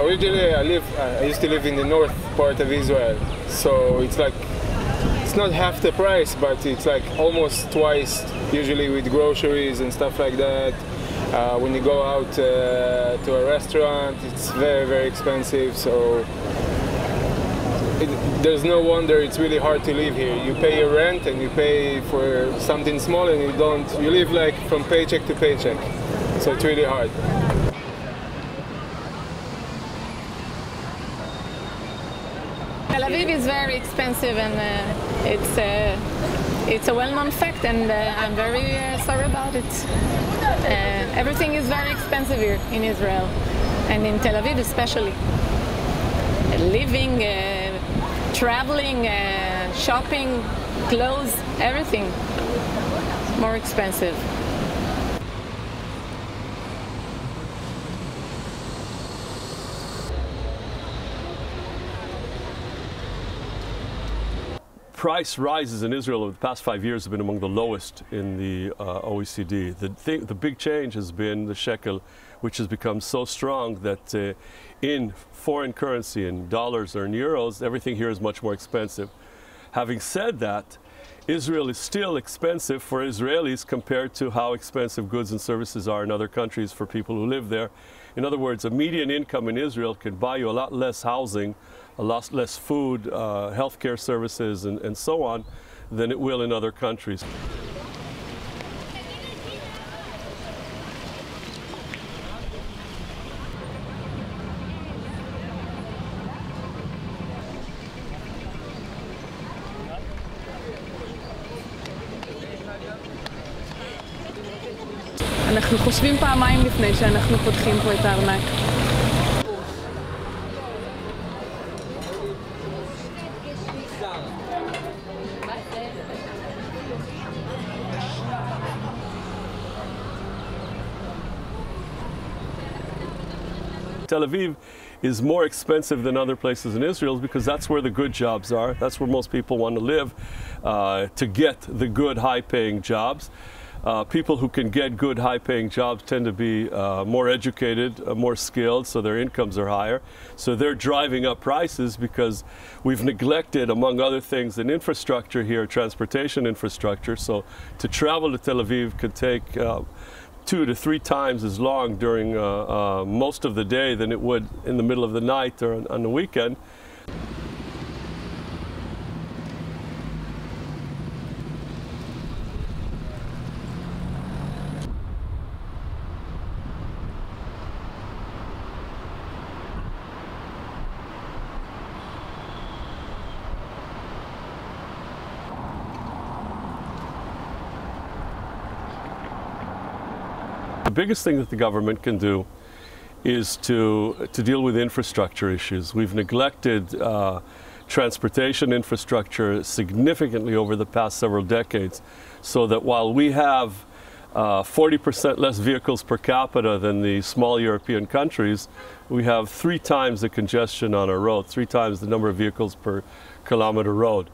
Originally, I used to live in the north part of Israel, so it's like, it's not half the price, but it's like almost twice, usually with groceries and stuff like that. When you go out to a restaurant, it's very, very expensive, so there's no wonder it's really hard to live here. You pay your rent and you pay for something small, and you live like from paycheck to paycheck, so it's really hard. Tel Aviv is very expensive, and it's a well-known fact, and I'm very sorry about it. Everything is very expensive here in Israel, and in Tel Aviv especially. Living, traveling, shopping, clothes, everything more expensive. Price rises in Israel over the past 5 years have been among the lowest in the OECD. The big change has been the shekel, which has become so strong that in foreign currency, in dollars or in euros, everything here is much more expensive. Having said that, Israel is still expensive for Israelis compared to how expensive goods and services are in other countries for people who live there. In other words, a median income in Israel can buy you a lot less housing, a lot less food, healthcare services, and so on, than it will in other countries. אנחנו חושבים פעמיים לפני שאנחנו פותחים פה את הארנק. Tel Aviv is more expensive than other places in Israel because that's where the good jobs are. That's where most people want to live to get the good, high-paying jobs. People who can get good, high-paying jobs tend to be more educated, more skilled, so their incomes are higher. So they're driving up prices because we've neglected, among other things, an infrastructure here, transportation infrastructure. So to travel to Tel Aviv could take 2 to 3 times as long during most of the day than it would in the middle of the night or on the weekend. The biggest thing that the government can do is to deal with infrastructure issues. We've neglected transportation infrastructure significantly over the past several decades, so that while we have 40% less vehicles per capita than the small European countries, we have 3 times the congestion on our road, 3 times the number of vehicles per kilometer road.